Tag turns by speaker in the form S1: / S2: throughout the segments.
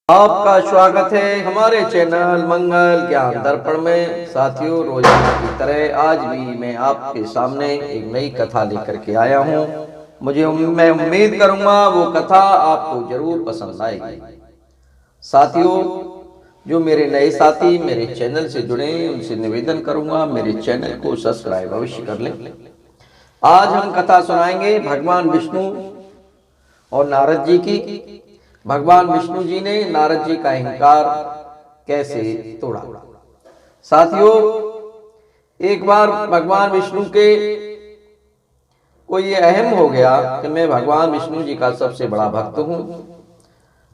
S1: आपका स्वागत है हमारे चैनल मंगल ज्ञान दर्पण में। साथियों, रोजाना की तरह आज भी मैं आपके सामने एक नई कथा लेकर के आया हूँ। मैं उम्मीद करूंगा वो कथा आपको जरूर पसंद आएगी। साथियों, जो मेरे नए साथी मेरे चैनल से जुड़े उनसे निवेदन करूंगा मेरे चैनल को सब्सक्राइब अवश्य कर लें। आज हम कथा सुनाएंगे भगवान विष्णु और नारद जी की। भगवान विष्णु जी ने नारद जी का अहंकार कैसे तोड़ा। साथियों, एक बार भगवान विष्णु के को ये अहम हो गया कि मैं भगवान विष्णु जी का सबसे बड़ा भक्त हूं,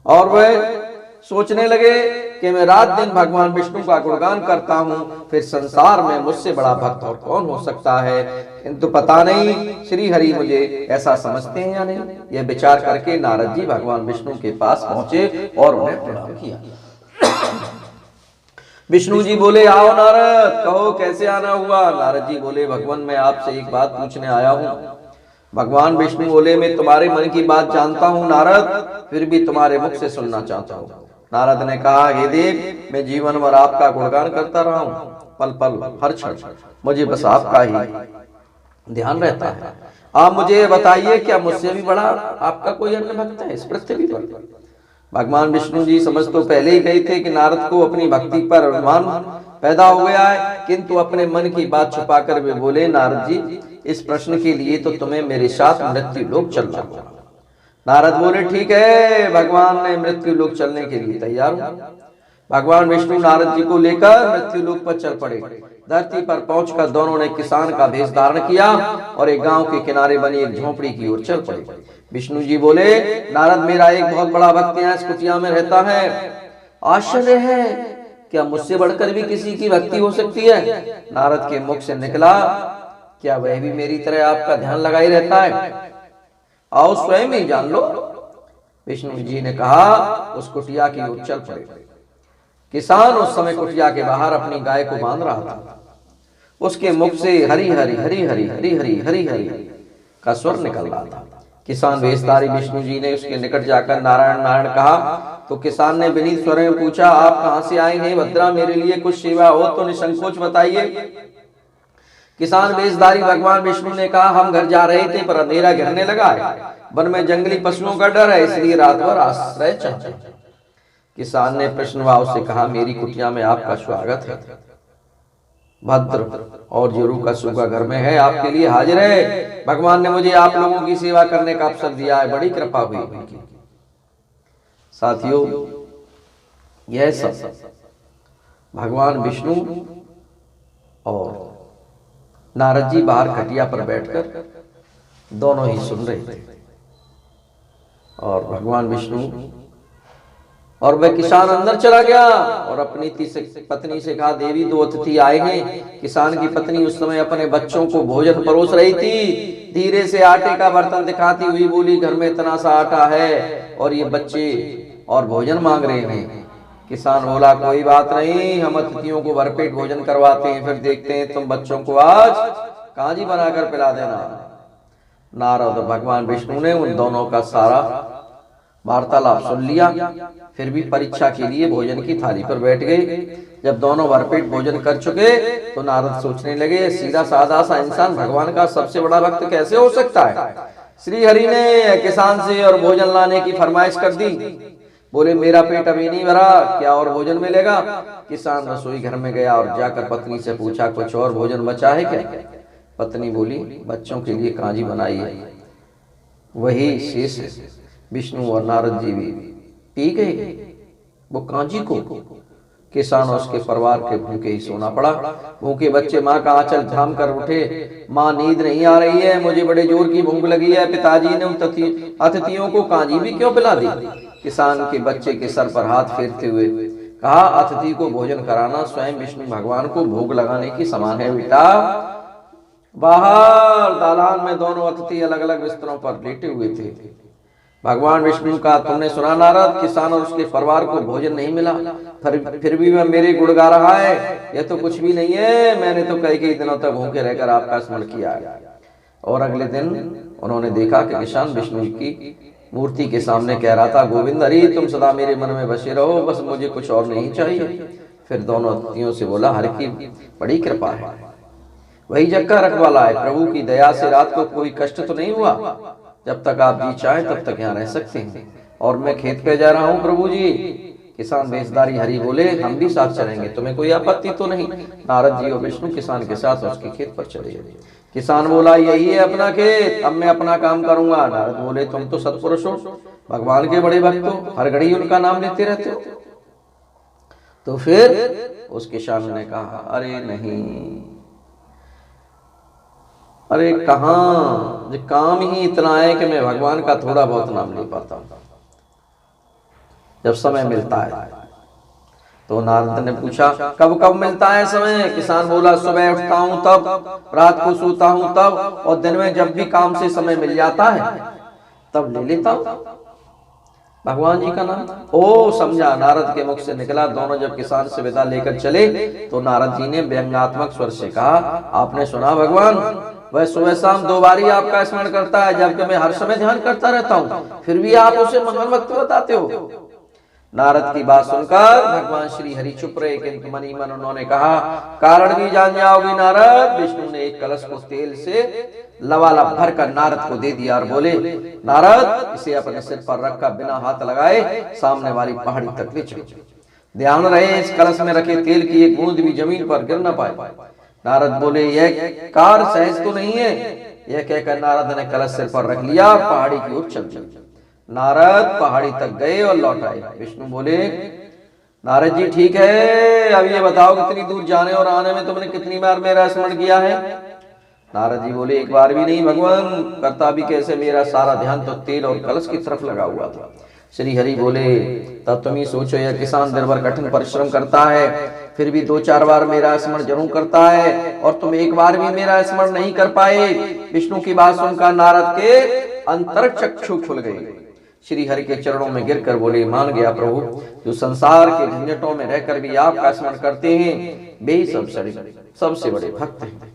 S1: और वह सोचने लगे कि मैं रात दिन भगवान विष्णु का गुणगान करता हूं, फिर संसार में मुझसे बड़ा भक्त और कौन हो सकता है। किंतु पता नहीं श्री हरि मुझे ऐसा समझते हैं या नहीं। यह विचार करके नारद जी भगवान विष्णु के पास पहुंचे और उन्हें प्रणाम किया। विष्णु जी बोले, आओ नारद, कहो कैसे आना हुआ। नारद जी बोले, भगवान मैं आपसे एक बात पूछने आया हूँ। भगवान विष्णु बोले, मैं तुम्हारे मन की बात जानता हूँ नारद, फिर भी तुम्हारे मुख से सुनना चाहता हूँ। नारद ने कहा, हे देव, मैं जीवन भर आपका गुणगान करता रहा हूँ, पल पल हर क्षण मुझे बस आपका ही ध्यान रहता है। आप मुझे बताइए, क्या मुझसे भी बड़ा आपका कोई अन्य भक्त है इस पृथ्वी पर। भगवान विष्णु जी समझ तो पहले ही गए थे कि नारद को अपनी भक्ति पर अभिमान पैदा हो गया है, किंतु अपने मन की बात छुपाकर वे बोले, नारद जी, इस प्रश्न के लिए तो तुम्हें मेरे साथ मृत्यु लोक चलना होगा। नारद बोले, ठीक है, भगवान ने मृत्यु लोक चलने के लिए तैयार हूं। भगवान विष्णु नारद जी को लेकर मृत्यु लोक पर चल पड़े। धरती पर पहुंचकर दोनों ने किसान का भेष धारण किया और एक गांव के किनारे बनी एक झोपड़ी की ओर चल पड़े। विष्णु जी बोले, नारद, मेरा एक बहुत बड़ा भक्त यहाँ इस कुटिया में रहता है। आश्चर्य है, क्या मुझसे बढ़कर भी किसी की भक्ति हो सकती है। नारद के मुख से निकला, क्या वह भी मेरी तरह आपका ध्यान लगाई रहता है। आओ स्वयं ही जान लो। विष्णु जी ने कहा, उस कुटिया की ओर चल पड़े। किसान उस समय कुटिया के बाहर अपनी गाय को बांध रहा था। उसके मुख से हरी हरी हरी हरी हरी हरी हरी हरी का स्वर निकल रहा था। किसान वेशधारी विष्णु जी ने उसके निकट जाकर नारायण नारायण कहा तो किसान ने विनीत स्वर में पूछा, आप कहां से आए हैं भद्रा, मेरे लिए कुछ सेवा हो तो निसंकोच बताइए। किसान वेशधारी भगवान विष्णु ने कहा, हम घर जा रहे थे पर अंधेरा घिरने लगा है, वन में जंगली पशुओं का डर है, इसलिए रात भर आश्रय चाहते। किसान ने प्रश्न भाव से कहा, मेरी कुटिया में आपका स्वागत है। भद्र और जीरू का सूखा घर में है, आपके लिए हाजिर है। भगवान ने मुझे आप लोगों की सेवा करने का अवसर दिया है, बड़ी कृपा हुई उनकी। साथियों, यह सब भगवान विष्णु और नारद जी बाहर खटिया पर बैठकर दोनों ही सुन रहे थे। और भगवान विष्णु और वह किसान अंदर चला गया और अपनी पत्नी से कहा, देवी, दो अतिथि आए हैं। किसान की पत्नी उस समय अपने बच्चों को भोजन परोस रही थी। धीरे से आटे का बर्तन दिखाती हुई बोली, घर में इतना सा आटा है और ये बच्चे और भोजन मांग रहे हैं। किसान बोला, कोई बात नहीं, हम अतिथियों को भरपेट भोजन करवाते हैं, फिर देखते हैं तुम बच्चों को आज कांजी बनाकर पिला देना। नारद और भगवान विष्णु ने उन दोनों का सारा वार्तालाप सुन लिया। फिर भी परीक्षा के लिए भोजन की थाली पर बैठ गए। जब दोनों भरपेट भोजन कर चुके तो नारद सोचने लगे, सीधा साधा सा इंसान भगवान का सबसे बड़ा भक्त कैसे हो सकता है। श्री हरि ने किसान से और भोजन लाने की फरमाइश कर दी। बोले, मेरा पेट अभी नहीं भरा, क्या और भोजन मिलेगा। किसान रसोई घर में गया और जाकर पत्नी से पूछा, कुछ और भोजन बचा है क्या। पत्नी बोली, बच्चों के लिए कांजी बनाई है, वही शेष है। विष्णु और नारद जी भी पी गए वो कांजी को। किसान और उसके परिवार के भूखे ही सोना पड़ा। भूखे बच्चे माँ का आंचल थाम कर उठे, माँ नींद नहीं आ रही है, मुझे बड़े जोर की भूख लगी है। पिताजी ने उन अतिथियों को कांजी भी क्यों पिला दी। किसान के बच्चे के सर पर हाथ फेरते हुए कहा, अतिथि को भोजन कराना स्वयं विष्णु भगवान को भोग लगाने की समान है बेटा। बाहर दालान में दोनों अतिथि अलग अलग बिस्तरों पर लेटे हुए थे। भगवान विष्णु का, तुमने सुना नारद, किसान और उसके परिवार को भोजन नहीं मिला, फिर भी वह मेरे गुण गा रहा है। यह तो कुछ भी नहीं है, मैंने तो कई दिनों तक भूखे रहकर आपका स्मरण किया है। और अगले दिन उन्होंने देखा कि किसान विष्णु की मूर्ति के सामने कह रहा था, गोविंद हरि तुम सदा मेरे मन में बसे रहो, बस मुझे कुछ और नहीं चाहिए। फिर दोनों अतिथियों से बोला, हरि की बड़ी कृपा है, वही जग का रखवाला है, प्रभु की दया से रात को कोई कष्ट तो नहीं हुआ, जब तक आप जी चाहें तब तक यहाँ रह सकते हैं, और मैं खेत पे जा रहा हूँ प्रभु जी। किसान बेसदारी हरि बोले, हम भी साथ चलेंगे, तुम्हें कोई आपत्ति तो नहीं? नारद जी और विष्णु किसान के साथ उसके खेत पर चले गए। किसान बोला, यही है अपना खेत, अब मैं अपना काम करूंगा। नारद बोले, तुम तो सत्पुरुष हो, भगवान के बड़े भक्त हो, हर घड़ी उनका नाम लेते रहते हो। तो फिर उस किसान ने कहा, अरे नहीं, अरे कहाँ, काम ही इतना है कि मैं भगवान का थोड़ा बहुत नाम ले पाता हूँ जब समय मिलता है। तो नारद ने पूछा, कब कब मिलता है समय? किसान बोला, सुबह उठता हूँ तब, रात को सोता हूँ तब, और दिन में जब भी काम से समय मिल जाता है तब ले लेता हूँ भगवान जी का नाम। ओ समझा, नारद के मुख से निकला। दोनों जब किसान से विदा लेकर चले तो नारद जी ने व्यंग्यात्मक स्वर से कहा, आपने सुना भगवान, वह सुबह शाम 2 बार ही आपका स्मरण करता है, जबकि मैं हर समय ध्यान करता रहता हूँ, फिर भी आप उसे महान भक्त बताते हो। नारद की बात सुनकर भगवान श्री हरि चुप रहे, किंतु मनी मन उन्होंने कहा, कारण भी जान जाओगे नारद। विष्णु ने एक कलश को तेल से लबालब भर कर नारद को दे दिया और बोले, नारद इसे अपने सिर पर रखकर बिना हाथ लगाए सामने वाली पहाड़ी तक ले चलो। ध्यान रहे इस कलश में रखे तेल की एक बूंद भी जमीन पर गिर न पाए। नारद बोले, यह कार सहज तो नहीं है। यह कहकर नारद ने कलश सिर पर रख लिया, पहाड़ी की ओर चल दिया। नारद पहाड़ी तक गए और लौट आए। विष्णु बोले, नारद जी ठीक है, अब ये बताओ कितनी दूर जाने और आने में तुमने कितनी बार मेरा स्मरण किया है? नारद जी बोले, एक बार भी नहीं भगवान, करता भी कैसे, मेरा सारा ध्यान तो तेल और कलश की तरफ लगा हुआ था। श्री हरि बोले, तब तुम ही सोचो, यह किसान दिन भर कठिन परिश्रम करता है, फिर भी 2-4 बार मेरा स्मरण जरूर करता है, और तुम एक बार भी मेरा स्मरण नहीं कर पाए। विष्णु की बात सुनकर नारद के अंतर चक्षु खुल गए। श्री हरि के चरणों में गिरकर बोले, मान गया प्रभु, जो संसार के झंझटों में रहकर भी आपका स्मरण करते हैं, वे सबसे बड़े भक्त हैं।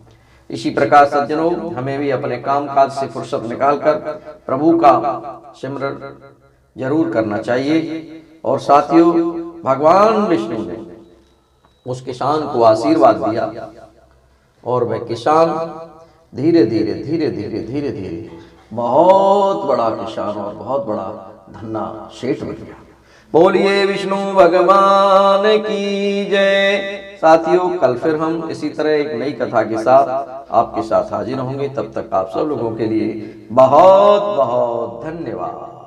S1: इसी प्रकार सज्जनों, हमें भी अपने काम काज से फुर्सत निकालकर प्रभु का सिमरन जरूर करना चाहिए। और साथियों, भगवान विष्णु ने उस किसान को आशीर्वाद दिया, और वह किसान धीरे धीरे बहुत बड़ा किसान और बहुत बड़ा धन्ना सेठ बन गया। बोलिए विष्णु भगवान की जय। साथियों, कल फिर हम इसी तरह एक नई कथा के साथ आपके साथ हाजिर होंगे। तब तक आप सब लोगों के लिए बहुत बहुत धन्यवाद।